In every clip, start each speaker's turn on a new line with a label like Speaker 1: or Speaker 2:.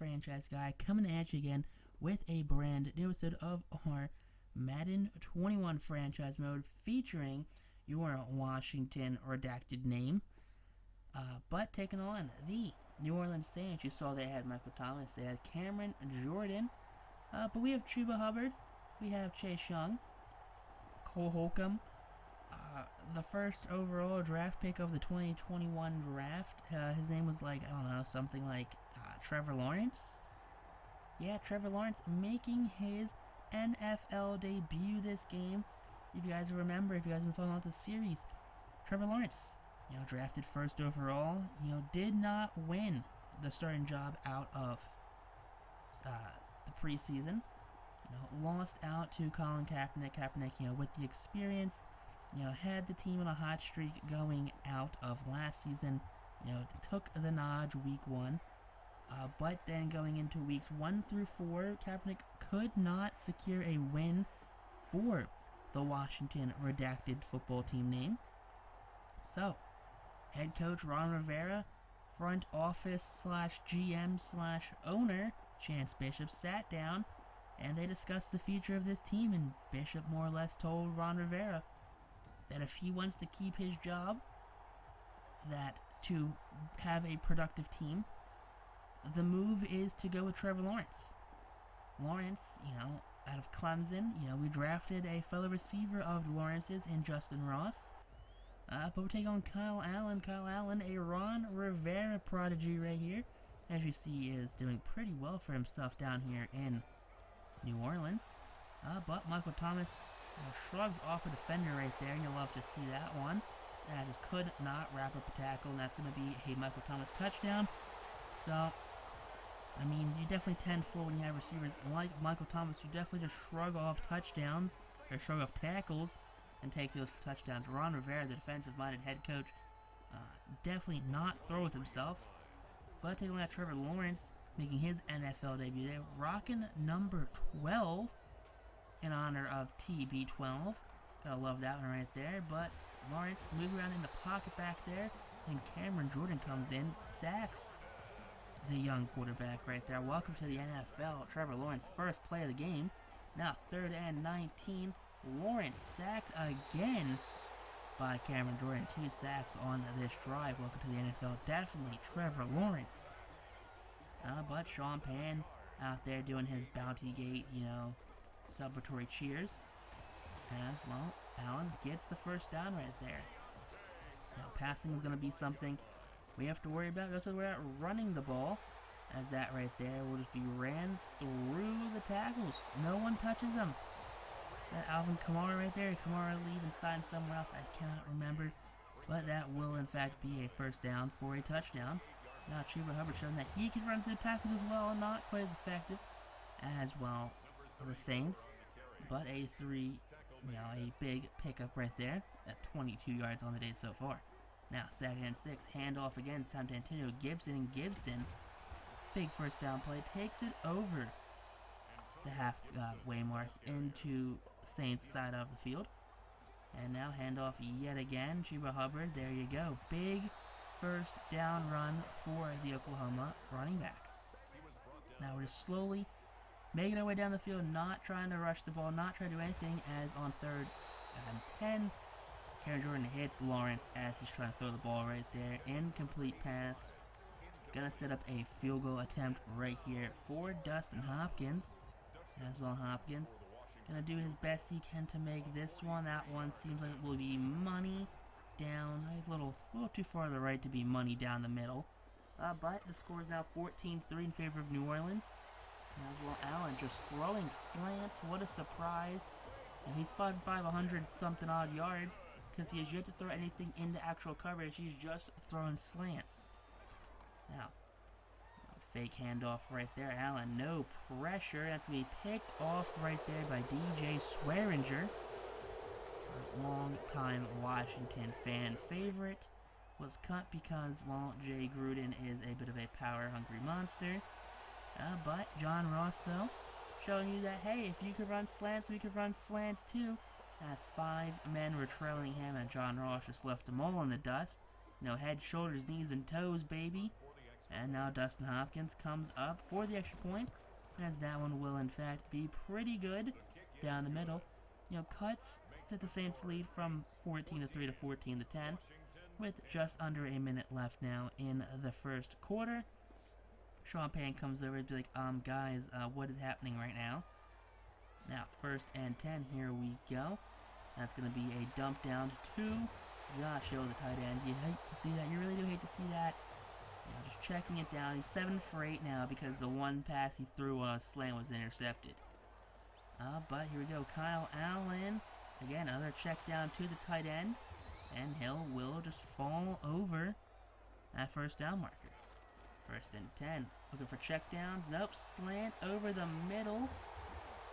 Speaker 1: franchise guy, coming at you again with a brand new episode of our Madden 21 franchise mode featuring your Washington redacted name. But taking on the New Orleans Saints, you saw they had Michael Thomas, they had Cameron Jordan, but we have Chuba Hubbard, we have Chase Young, Cole Holcomb, the first overall draft pick of the 2021 draft. His name was something like Trevor Lawrence. Yeah, Trevor Lawrence making his NFL debut this game. If you guys remember, if you guys have been following out the series, Trevor Lawrence, drafted first overall, did not win the starting job out of the preseason. Lost out to Colin Kaepernick. Kaepernick, with the experience, had the team on a hot streak going out of last season. Took the nod week 1. But then going into weeks 1 through 4, Kaepernick could not secure a win for the Washington redacted football team name. So, head coach Ron Rivera, front office /GM /owner Chance Bishop sat down and they discussed the future of this team, and Bishop more or less told Ron Rivera that if he wants to keep his job, that to have a productive team, the move is to go with Trevor Lawrence. Lawrence, out of Clemson, we drafted a fellow receiver of Lawrence's in Justin Ross. But we're taking on Kyle Allen. Kyle Allen, a Ron Rivera prodigy right here. As you see, is doing pretty well for himself down here in New Orleans. But Michael Thomas shrugs off a defender right there. You'll love to see that one. And just could not wrap up a tackle, and that's going to be a Michael Thomas touchdown. So, you definitely tend for when you have receivers like Michael Thomas, you definitely just shrug off touchdowns, or shrug off tackles, and take those for touchdowns. Ron Rivera, the defensive-minded head coach, definitely not throw with himself. But taking on that Trevor Lawrence, making his NFL debut there, rocking number 12 in honor of TB12. Gotta love that one right there. But Lawrence moving around in the pocket back there, and Cameron Jordan comes in, sacks the young quarterback right there. Welcome to the NFL. Trevor Lawrence, first play of the game. Now 3rd and 19. Lawrence sacked again by Cameron Jordan. 2 sacks on this drive. Welcome to the NFL. Definitely Trevor Lawrence. But Sean Pan out there doing his bounty gate, celebratory cheers. As well, Allen gets the first down right there. Passing is going to be something we have to worry about. Also, we're not running the ball, as that right there will just be ran through the tackles. No one touches him. That Alvin Kamara right there. Kamara leave and sign somewhere else. I cannot remember. But that will, in fact, be a first down for a touchdown. Now, Chuba Hubbard showing that he can run through tackles as well, and not quite as effective as well the Saints. But a big pickup right there at 22 yards on the day so far. Now, 2nd and 6, handoff again. It's time to Antonio Gibson, and Gibson, big first down play, takes it over the halfway mark into Saints side of the field. And now handoff yet again. Chuba Hubbard, there you go. Big first down run for the Oklahoma running back. Now we're just slowly making our way down the field, not trying to rush the ball, not trying to do anything, as on 3rd and 10, Cameron Jordan hits Lawrence as he's trying to throw the ball right there. Incomplete pass. Gonna set up a field goal attempt right here for Dustin Hopkins. As well, Hopkins gonna do his best he can to make this one. That one seems like it will be money down. A little too far to the right to be money down the middle. But the score is now 14-3 in favor of New Orleans. As well, Allen just throwing slants. What a surprise. And he's 5'5", 100-something odd yards, because he has yet to throw anything into actual coverage. He's just throwing slants. Now, fake handoff right there. Allen, no pressure. That's going to be picked off right there by DJ Swearinger. A long-time Washington fan favorite. Was cut because, Jay Gruden is a bit of a power-hungry monster. But John Ross, though, showing you that, hey, if you could run slants, we could run slants too. As 5 men were trailing him, and John Ross just left them all in the dust. Head, shoulders, knees, and toes, baby. And now Dustin Hopkins comes up for the extra point, as that one will in fact be pretty good down the middle. You know, cuts to the Saints lead from 14-3 to 14-10, with just under a minute left now in the first quarter. Sean Payne comes over and be like, guys, what is happening right now? Now, 1st and 10, here we go. That's going to be a dump down to Josh Hill, the tight end. You hate to see that. You really do hate to see that. You know, just checking it down. He's 7 for 8 now because the one pass he threw on a slant was intercepted. But here we go. Kyle Allen. Again, another check down to the tight end. And Hill will just fall over that first down marker. 1st and 10. Looking for check downs. Nope. Slant over the middle.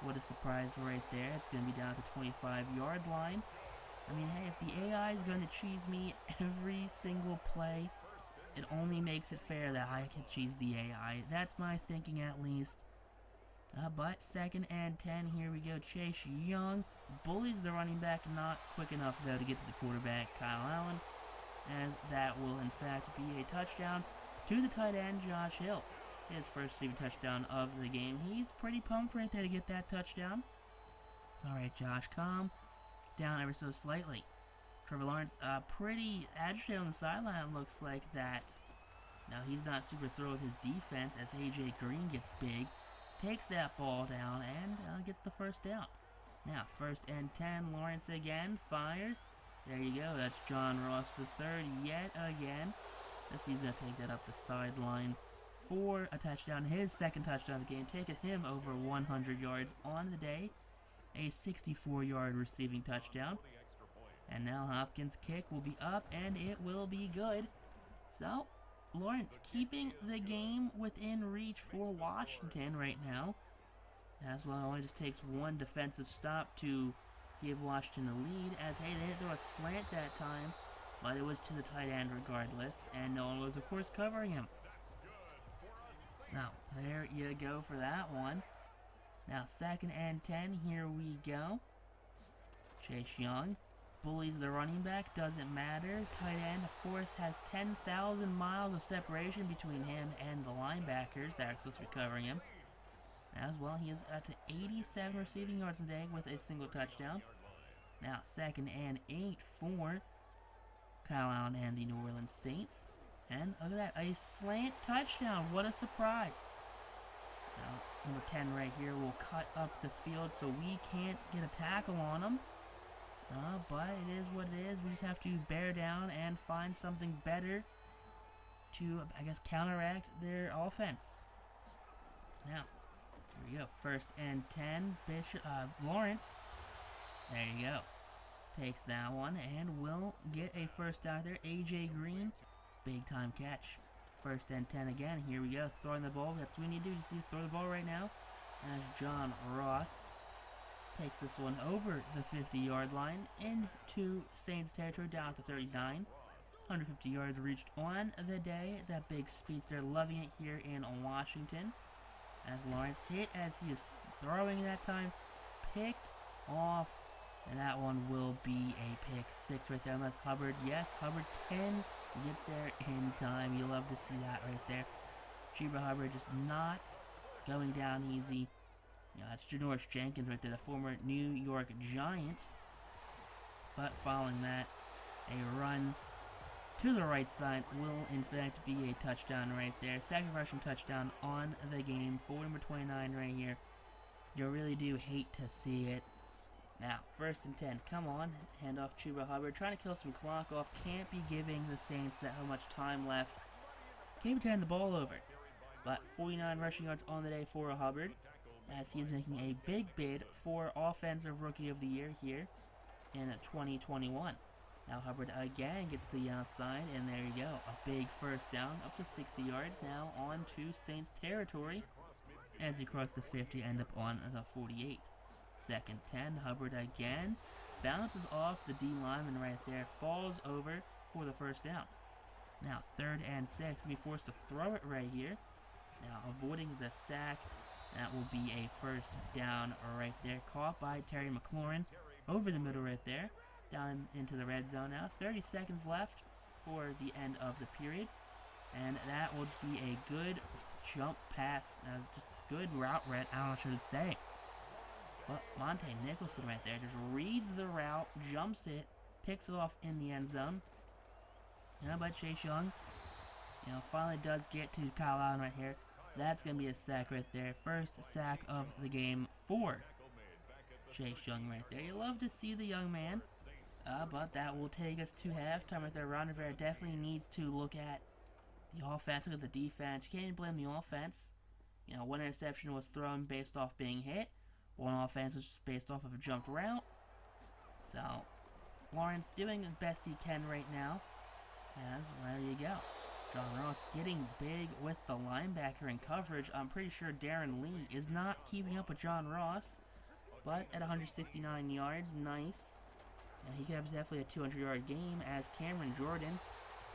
Speaker 1: What a surprise right there. It's going to be down at the 25-yard line. I mean, hey, if the AI is going to cheese me every single play, it only makes it fair that I can cheese the AI. That's my thinking at least. But 2nd and 10, here we go. Chase Young bullies the running back, not quick enough though to get to the quarterback, Kyle Allen, as that will in fact be a touchdown to the tight end, Josh Hill. His first receiving touchdown of the game. He's pretty pumped right there to get that touchdown. Alright, Josh, calm down ever so slightly. Trevor Lawrence, pretty agitated on the sideline, looks like that. Now, he's not super thrilled with his defense as A.J. Green gets big, takes that ball down, and gets the first down. Now, 1st and 10, Lawrence again, fires. There you go, that's John Ross III yet again. Let's see, he's going to take that up the sideline for a touchdown, his 2nd touchdown of the game, taking him over 100 yards on the day. A 64-yard receiving touchdown. And now Hopkins' kick will be up, and it will be good. So, Lawrence keeping the game within reach for Washington right now. As well, it only just takes one defensive stop to give Washington a lead. As, hey, they didn't throw a slant that time, but it was to the tight end regardless. And no one was, of course, covering him. Now, there you go for that one. Now, 2nd and 10, here we go. Chase Young bullies the running back, doesn't matter. Tight end, of course, has 10,000 miles of separation between him and the linebackers that are supposed to be covering him. As well, he is up to 87 receiving yards today with a single touchdown. Now, 2nd and 8 for Kyle Allen and the New Orleans Saints. And look at that, a slant touchdown. What a surprise. Now, number 10 right here will cut up the field so we can't get a tackle on him. But it is what it is. We just have to bear down and find something better to, I guess, counteract their offense. Now, here we go. 1st and 10. Lawrence. There you go. Takes that one and will get a first down there. A.J. Green. Big time catch. 1st and 10 again. Here we go. Throwing the ball. That's what we need to do. You see, throw the ball right now. As John Ross takes this one over the 50-yard line into Saints territory down at the 39. 150 yards reached on the day. That big speedster, loving it here in Washington. As Lawrence hit as he is throwing that time, picked off, and that one will be a pick 6 right there. Unless Hubbard, yes, Hubbard can get there in time. You love to see that right there. Chuba Hubbard just not going down easy. Yeah, that's Janoris Jenkins right there, the former New York Giant. But following that, a run to the right side will in fact be a touchdown right there. 2nd rushing touchdown on the game for number 29 right here. You really do hate to see it. Now, 1st and 10. Come on. Hand off Chuba Hubbard. Trying to kill some clock off. Can't be giving the Saints that much time left. Can't be turning the ball over. But 49 rushing yards on the day for Hubbard, as he is making a big bid for Offensive Rookie of the Year here in 2021. Now Hubbard again gets the outside, and there you go. A big first down, up to 60 yards, now on to Saints territory as he crosses the 50, end up on the 48. 2nd 10, Hubbard again bounces off the D lineman right there, falls over for the first down. Now 3rd and 6, be forced to throw it right here. Now avoiding the sack, that will be a first down right there, caught by Terry McLaurin over the middle right there, down into the red zone now. 30 seconds left for the end of the period. And that will just be a good jump pass. Just good route read. I don't know what I should say. But Monte Nicholson right there just reads the route, jumps it, picks it off in the end zone. But Chase Young, finally does get to Kyle Allen right here. That's going to be a sack right there. First sack of the game for Chase Young right there. You love to see the young man. But that will take us to halftime right there. Ron Rivera definitely needs to look at the offense, look at the defense. You can't blame the offense. One interception was thrown based off being hit. One offense was just based off of a jumped route. So, Lawrence doing the best he can right now. There you go. John Ross getting big with the linebacker in coverage. I'm pretty sure Darren Lee is not keeping up with John Ross. But at 169 yards, nice. He could have definitely a 200-yard game as Cameron Jordan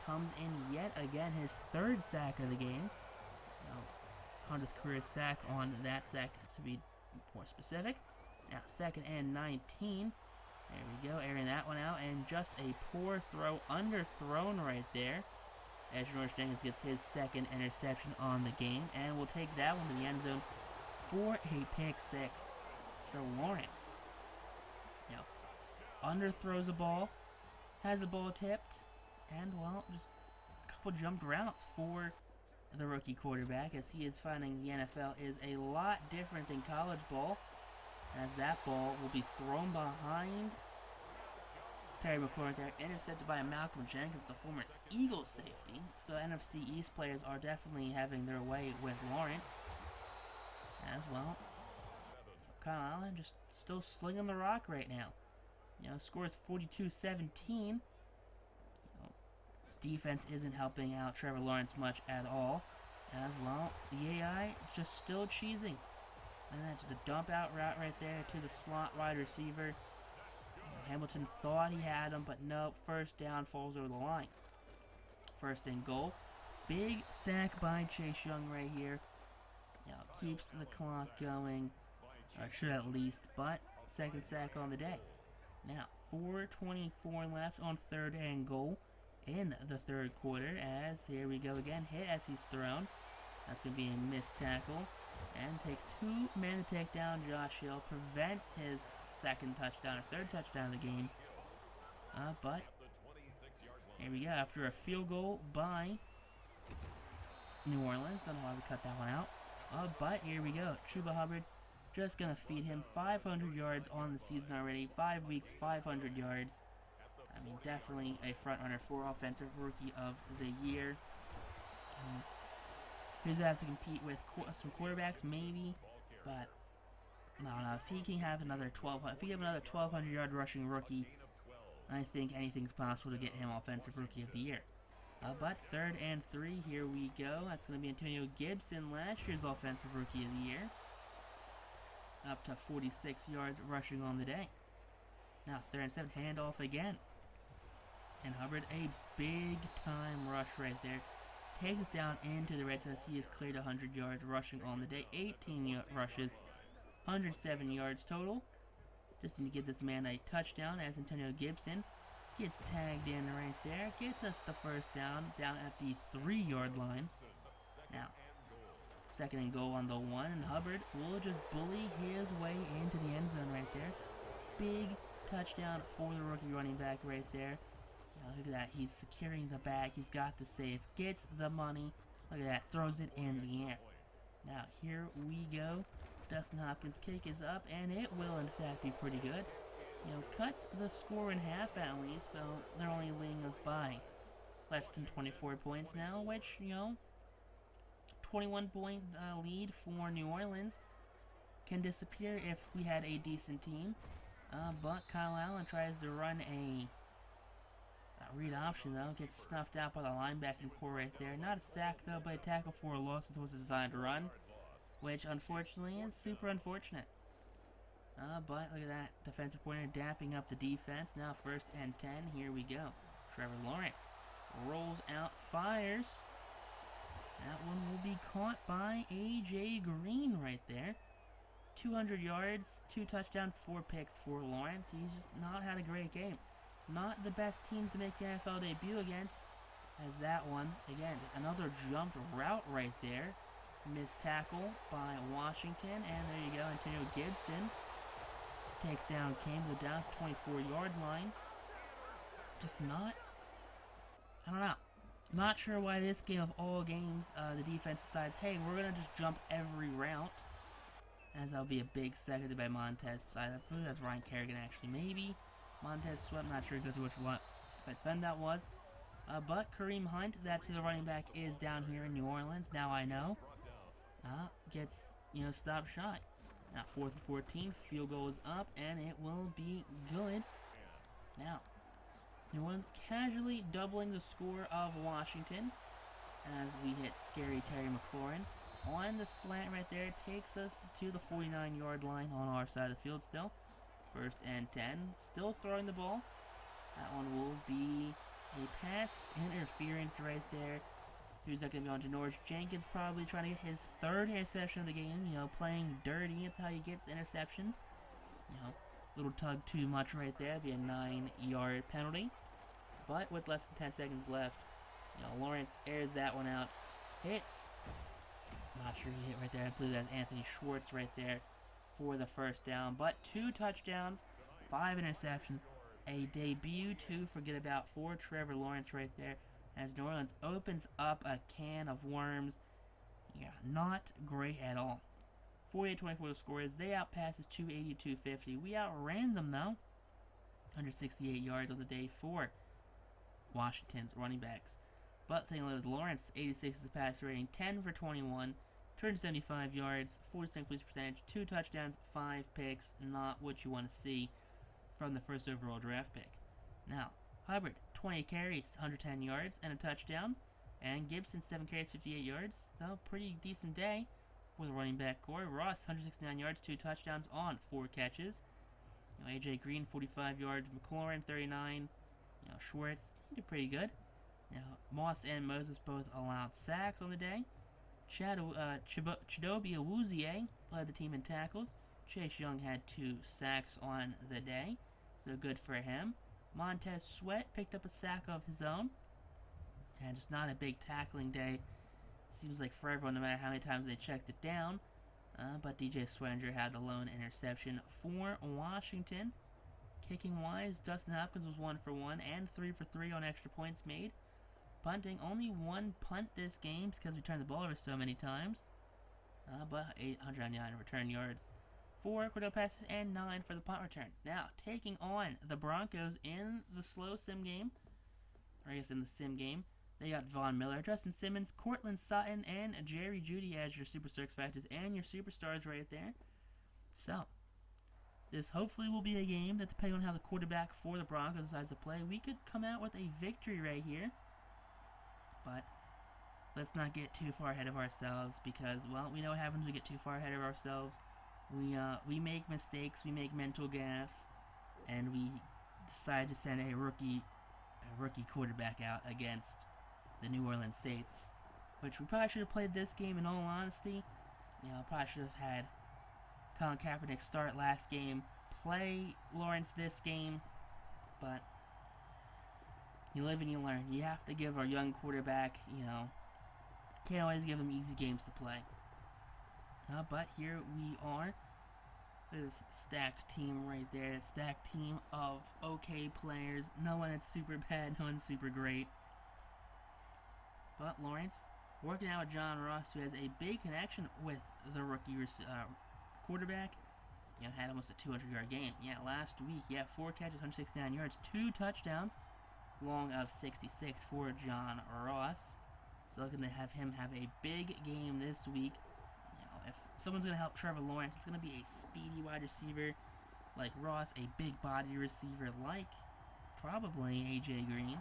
Speaker 1: comes in yet again, his third sack of the game. 100th career sack on that sack, to be more specific. Now, 2nd and 19. There we go, airing that one out, and just a poor throw, underthrown right there. As George Jenkins gets his second interception on the game, and will take that one to the end zone for a pick six. So Lawrence, underthrows a ball, has a ball tipped, and just a couple jumped routes for the rookie quarterback, as he is finding the NFL is a lot different than college ball, as that ball will be thrown behind Terry McLaurin there, intercepted by Malcolm Jenkins, the former Eagles safety. So NFC East players are definitely having their way with Lawrence as well. Kyle Allen just still slinging the rock right now. Scores 42-17. Defense isn't helping out Trevor Lawrence much at all. As well, the AI just still cheesing. And that's just a dump out route right there to the slot wide receiver. Hamilton thought he had him, but no. First down, falls over the line. First and goal. Big sack by Chase Young right here. Keeps the clock going. Or should at least, but second sack on the day. Now, 4:24 left on 3rd and goal in the 3rd quarter, as here we go again, hit as he's thrown. That's going to be a missed tackle, and takes 2 men to take down Josh Hill, prevents his 2nd touchdown, or 3rd touchdown of the game. But here we go, after a field goal by New Orleans. Don't know why we cut that one out. But here we go, Chuba Hubbard just going to feed him 500 yards on the season already. 5 weeks, 500 yards. I mean, definitely a front runner for Offensive Rookie of the Year. I mean, he's going to have to compete with some quarterbacks, maybe, but I don't know. If he can have another 1,200-yard rushing rookie, I think anything's possible to get him Offensive Rookie of the Year. But 3rd and 3, here we go. That's going to be Antonio Gibson, last year's Offensive Rookie of the Year. Up to 46 yards rushing on the day. Now 3rd and 7, handoff again. And Hubbard, a big time rush right there. Takes down into the red zone as he has cleared 100 yards rushing on the day. 18 rushes, 107 yards total. Just need to get this man a touchdown as Antonio Gibson gets tagged in right there. Gets us the first down at the 3-yard line. Now, 2nd and goal on the 1, and Hubbard will just bully his way into the end zone right there. Big touchdown for the rookie running back right there. Look at that, he's securing the bag, he's got the save, gets the money. Look at that, throws it in the air. Now here we go. Dustin Hopkins' kick is up, and it will in fact be pretty good. Cuts the score in half at least, so they're only leading us by less than 24 points now, which, 21-point lead for New Orleans can disappear if we had a decent team. But Kyle Allen tries to run a read option, though. Gets snuffed out by the linebacking core right there. Not a sack, though, but a tackle for a loss since it was a designed run, which unfortunately is super unfortunate. But look at that. Defensive coordinator dapping up the defense. Now 1st and 10. Here we go. Trevor Lawrence rolls out, fires. That one will be caught by A.J. Green right there. 200 yards, 2 touchdowns, 4 picks for Lawrence. He's just not had a great game. Not the best teams to make your NFL debut against. As that one, again, another jumped route right there. Missed tackle by Washington, and there you go, Antonio Gibson takes down Campbell down to the 24-yard line. Just not, I don't know. Not sure why this game of all games, the defense decides, hey, we're going to just jump every route. As that'll be a big seconded by Montez. I believe that's Ryan Kerrigan, actually. Maybe Montez Sweat, I'm not sure exactly which defensive end that was. But Kareem Hunt, that's who the running back is down here in New Orleans. Now I know. Gets, stopped shot. Now 4th and 14, field goal is up, and it will be good. Now, New Orleans casually doubling the score of Washington as we hit scary Terry McLaurin. On the slant right there, takes us to the 49-yard line on our side of the field still. 1st and 10, still throwing the ball. That one will be a pass interference right there. Who's that going to be on? Janoris Jenkins probably trying to get his 3rd interception of the game. Playing dirty. That's how you get the interceptions. Little tug too much right there. Be a 9-yard penalty. But with less than 10 seconds left, Lawrence airs that one out. Hits. Not sure he hit right there. I believe that's Anthony Schwartz right there for the 1st down. But 2 touchdowns, 5 interceptions. A debut to forget about for Trevor Lawrence right there. As New Orleans opens up a can of worms. Yeah, not great at all. 48-24 the score is. They outpass us 280-250. We outran them though. 168 yards on the day for Washington's running backs. But the thing is, Lawrence, 86 is the pass rating, 10 for 21, 275 yards, 46% completion percentage, 2 touchdowns, 5 picks. Not what you want to see from the 1st overall draft pick. Now, Hubbard, 20 carries, 110 yards, and a touchdown. And Gibson, 7 carries, 58 yards. So, pretty decent day for the running back core. Ross, 169 yards, 2 touchdowns on 4 catches. AJ Green, 45 yards. McLaurin, 39. Schwartz, did pretty good. Now, Moss and Moses both allowed sacks on the day. Chidobe Awuzie led the team in tackles. Chase Young had 2 sacks on the day, so good for him. Montez Sweat picked up a sack of his own. And just not a big tackling day. Seems like for everyone, no matter how many times they checked it down. But DJ Swearinger had the lone interception for Washington. Kicking-wise, Dustin Hopkins was 1 for 1 and 3 for 3 on extra points made. Punting, only 1 punt this game because we turned the ball over so many times. But 809 return yards. 4 Cordell passes and 9 for the punt return. Now, taking on the Broncos in the slow sim game. Or I guess in the sim game. They got Von Miller, Justin Simmons, Cortland Sutton, and Jerry Jeudy as your Superstar X Factors and your Superstars right there. So, this hopefully will be a game that, depending on how the quarterback for the Broncos decides to play, we could come out with a victory right here. But let's not get too far ahead of ourselves because, well, we know what happens when we get too far ahead of ourselves. We make mistakes, we make mental gaffes, and we decide to send a rookie quarterback out against the New Orleans Saints, which we probably should have played this game in all honesty. Probably should have had Colin Kaepernick start last game, play Lawrence this game, but you live and you learn. You have to give our young quarterback, can't always give him easy games to play. But here we are. This stacked team right there. Stacked team of okay players. No one that's super bad, no one super great. But Lawrence working out with John Ross, who has a big connection with the rookie quarterback. Had almost a 200-yard game. Last week, 4 catches, 169 yards, 2 touchdowns, long of 66 for John Ross. So looking to have him have a big game this week. If someone's going to help Trevor Lawrence, it's going to be a speedy wide receiver like Ross, a big body receiver like probably AJ Green,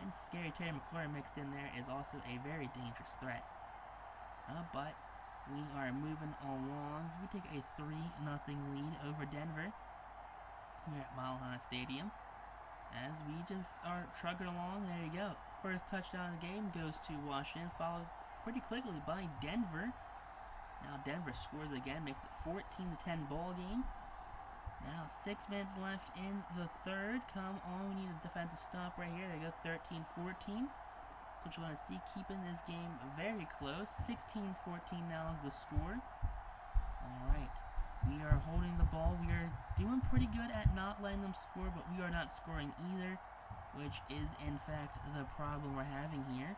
Speaker 1: and scary Terry McLaurin mixed in there is also a very dangerous threat. But we are moving along. We take a 3-0 lead over Denver here at Mile High Stadium as we just are trucking along. There you go. First touchdown of the game goes to Washington, followed pretty quickly by Denver. Now Denver scores again, makes it 14-10 ball game. Now 6 minutes left in the third. Come on, we need a defensive stop right here. They go 13-14. That's what you want to see, keeping this game very close. 16-14 now is the score. Alright, we are holding the ball. We are doing pretty good at not letting them score, but we are not scoring either, which is in fact the problem we're having here.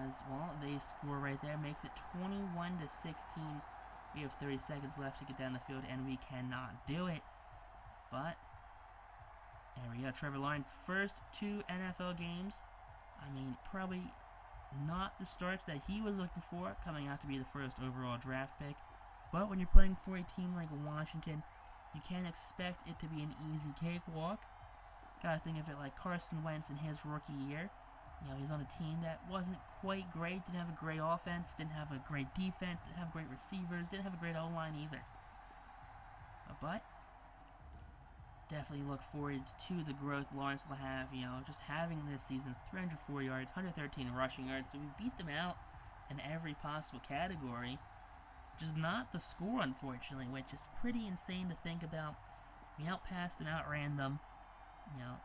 Speaker 1: As, well, they score right there, makes it 21-16. We have 30 seconds left to get down the field, and we cannot do it. But, there we go, Trevor Lawrence, first 2 NFL games. I mean, probably not the starts that he was looking for, coming out to be the first overall draft pick. But when you're playing for a team like Washington, you can't expect it to be an easy cakewalk. Gotta think of it like Carson Wentz in his rookie year. You know, he's on a team that wasn't quite great, didn't have a great offense, didn't have a great defense, didn't have great receivers, didn't have a great O-line either. But definitely look forward to the growth Lawrence will have, you know, just having this season 304 yards, 113 rushing yards, so we beat them out in every possible category. Just not the score, unfortunately, which is pretty insane to think about. We outpassed and outran them, you know.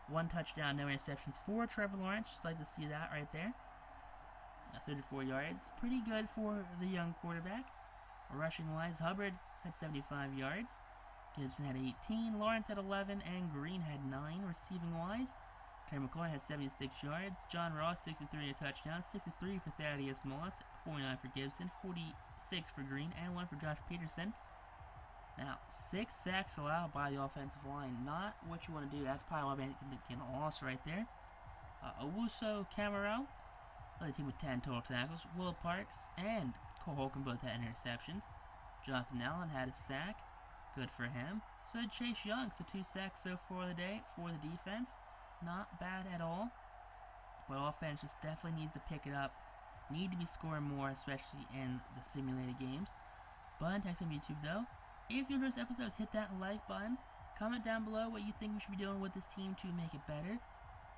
Speaker 1: 1 touchdown, no interceptions for Trevor Lawrence. Just like to see that right there. 34 yards. Pretty good for the young quarterback. Rushing-wise, Hubbard had 75 yards. Gibson had 18. Lawrence had 11. And Green had 9. Receiving-wise, Terry McLaurin had 76 yards. John Ross, 63 and a touchdown. 63 for Thaddeus Moss. 49 for Gibson. 46 for Green. And 1 for Josh Peterson. Now, 6 sacks allowed by the offensive line. Not what you want to do. That's probably why they can get a loss right there. Owusu Camaro, the team with 10 total tackles. Will Parks and Cole Holcomb both had interceptions. Jonathan Allen had a sack. Good for him. So did Chase Young. So 2 sacks so far the day for the defense. Not bad at all. But offense just definitely needs to pick it up. Need to be scoring more, especially in the simulated games. But text on YouTube though. If you enjoyed this episode, hit that like button. Comment down below what you think we should be doing with this team to make it better.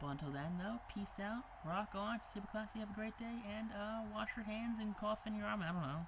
Speaker 1: But until then, though, peace out, rock on, stay classy, have a great day, and wash your hands and cough in your arm. I don't know.